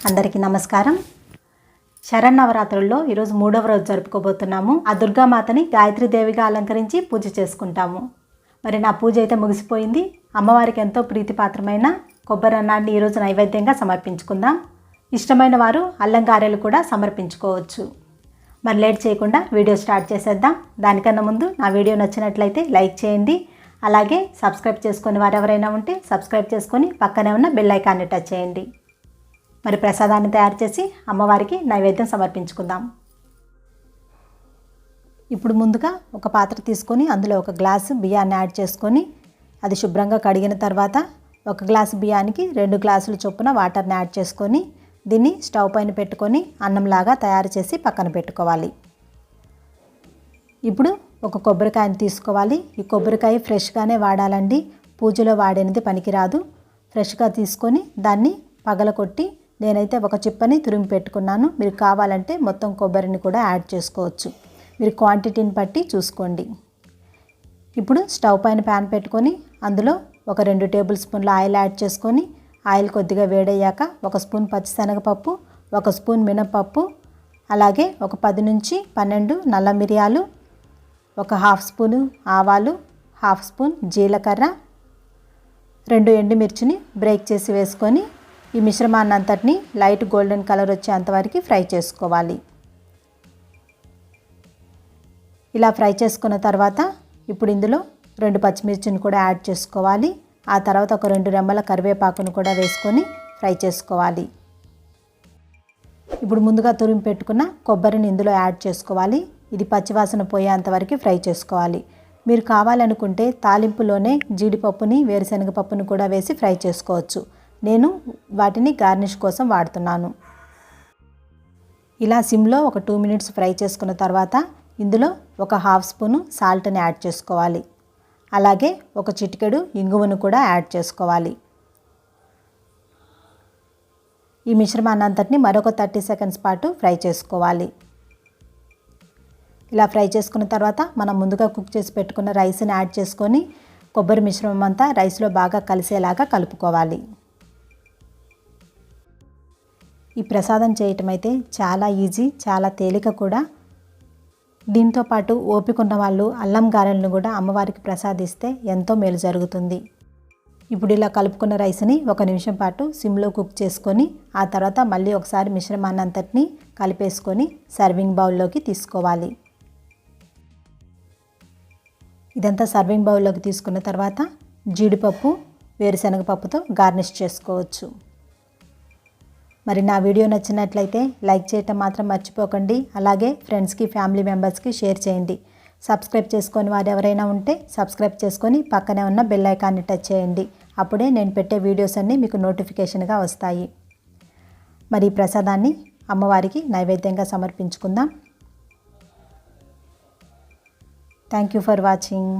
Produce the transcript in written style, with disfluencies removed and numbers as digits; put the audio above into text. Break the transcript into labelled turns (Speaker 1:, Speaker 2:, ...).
Speaker 1: అందరికీ నమస్కారం. శరన్నవరాత్రుల్లో ఈరోజు 3వ రోజు జరుపుకోబోతున్నాము. ఆ దుర్గామాతని గాయత్రీదేవిగా అలంకరించి పూజ చేసుకుంటాము. మరి నా పూజ అయితే ముగిసిపోయింది. అమ్మవారికి ఎంతో ప్రీతిపాత్రమైన కొబ్బరి అన్నాన్ని ఈరోజు నైవేద్యంగా సమర్పించుకుందాం. ఇష్టమైన వారు అల్లం గారెలు కూడా సమర్పించుకోవచ్చు. మరి లేట్ చేయకుండా వీడియో స్టార్ట్ చేసేద్దాం. దానికన్నా ముందు నా వీడియో నచ్చినట్లయితే లైక్ చేయండి. అలాగే సబ్స్క్రైబ్ చేసుకొని వారు ఎవరైనా ఉంటే సబ్స్క్రైబ్ చేసుకొని పక్కనే ఉన్న బెల్ ఐకాన్ని టచ్ చేయండి. మరి ప్రసాదాన్ని తయారు చేసి అమ్మవారికి నైవేద్యం సమర్పించుకుందాం. ఇప్పుడు ముందుగా ఒక పాత్ర తీసుకొని అందులో ఒక గ్లాసు బియ్యాన్ని యాడ్ చేసుకొని అది శుభ్రంగా కడిగిన తర్వాత ఒక గ్లాసు బియ్యానికి 2 గ్లాసుల చొప్పున వాటర్ని యాడ్ చేసుకొని దీన్ని స్టవ్ పైన పెట్టుకొని అన్నంలాగా తయారు చేసి పక్కన పెట్టుకోవాలి. ఇప్పుడు ఒక కొబ్బరికాయని తీసుకోవాలి. ఈ కొబ్బరికాయ ఫ్రెష్గానే వాడాలండి. పూజలో వాడినది పనికిరాదు. ఫ్రెష్గా తీసుకొని దాన్ని పగలకొట్టి నేనైతే ఒక చిప్పని తురిమి పెట్టుకున్నాను. మీరు కావాలంటే మొత్తం కొబ్బరిని కూడా యాడ్ చేసుకోవచ్చు. మీరు క్వాంటిటీని బట్టి చూసుకోండి. ఇప్పుడు స్టవ్ పైన ప్యాన్ పెట్టుకొని అందులో ఒక 2 టేబుల్ స్పూన్ల ఆయిల్ యాడ్ చేసుకొని ఆయిల్ కొద్దిగా వేడయ్యాక 1 స్పూన్ పచ్చిశనగపప్పు, 1 స్పూన్ మినపప్పు, అలాగే ఒక 10 నుంచి 12 నల్ల మిరియాలు, ఒక హాఫ్ స్పూను ఆవాలు, హాఫ్ స్పూన్ జీలకర్ర, 2 ఎండుమిర్చిని బ్రేక్ చేసి వేసుకొని ఈ మిశ్రమాన్ని అంతటిని లైట్ గోల్డెన్ కలర్ వచ్చేంతవరకు ఫ్రై చేసుకోవాలి. ఇలా ఫ్రై చేసుకున్న తర్వాత ఇప్పుడు ఇందులో 2 పచ్చిమిర్చిని కూడా యాడ్ చేసుకోవాలి. ఆ తర్వాత ఒక 2 రెమ్మల కరివేపాకును కూడా వేసుకొని ఫ్రై చేసుకోవాలి. ఇప్పుడు ముందుగా తురిమి పెట్టుకున్న కొబ్బరిని ఇందులో యాడ్ చేసుకోవాలి. ఇది పచ్చివాసన పోయేంతవరకు ఫ్రై చేసుకోవాలి. మీరు కావాలనుకుంటే తాలింపులోనే జీడిపప్పుని వేరుశనగ పప్పును కూడా వేసి ఫ్రై చేసుకోవచ్చు. నేను వాటిని గార్నిష్ కోసం వాడుతున్నాను. ఇలా సిమ్లో ఒక 2 మినిట్స్ ఫ్రై చేసుకున్న తర్వాత ఇందులో ఒక హాఫ్ స్పూను సాల్ట్ని యాడ్ చేసుకోవాలి. అలాగే ఒక చిటికెడు ఇంగువను కూడా యాడ్ చేసుకోవాలి. ఈ మిశ్రమాన్ని అంతటిని మరొక 30 సెకండ్స్ పాటు ఫ్రై చేసుకోవాలి. ఇలా ఫ్రై చేసుకున్న తర్వాత మనం ముందుగా కుక్ చేసి పెట్టుకున్న రైస్ని యాడ్ చేసుకొని కొబ్బరి మిశ్రమం అంతా రైస్లో బాగా కలిసేలాగా కలుపుకోవాలి. ఈ ప్రసాదం చేయటం అయితే చాలా ఈజీ, చాలా తేలిక కూడా. దీంతో పాటు ఓపిక ఉన్న వాళ్ళు అల్లం గారెలను కూడా అమ్మవారికి ప్రసాదిస్తే ఎంతో మేలు జరుగుతుంది. ఇప్పుడు ఇలా కలుపుకున్న రైస్ని 1 నిమిషం పాటు సిమ్లో కుక్ చేసుకొని ఆ తర్వాత మళ్ళీ ఒకసారి మిశ్రమాన్ని అంతటిని కలిపేసుకొని సర్వింగ్ బౌల్లోకి తీసుకోవాలి. ఇదంతా సర్వింగ్ బౌల్లోకి తీసుకున్న తర్వాత జీడిపప్పు, వేరుశనగ పప్పుతో గార్నిష్ చేసుకోవచ్చు. మరి నా వీడియో నచ్చినట్లయితే లైక్ చేయటం మాత్రం మర్చిపోకండి. అలాగే ఫ్రెండ్స్కి, ఫ్యామిలీ మెంబర్స్కి షేర్ చేయండి. సబ్స్క్రైబ్ చేసుకొని వారు ఎవరైనా ఉంటే సబ్స్క్రైబ్ చేసుకొని పక్కనే ఉన్న బెల్ ఐకాన్ని టచ్ చేయండి. అప్పుడే నేను పెట్టే వీడియోస్ అన్నీ మీకు నోటిఫికేషన్గా వస్తాయి. మరి ఈ ప్రసాదాన్ని అమ్మవారికి నైవేద్యంగా సమర్పించుకుందాం. Thank you for watching.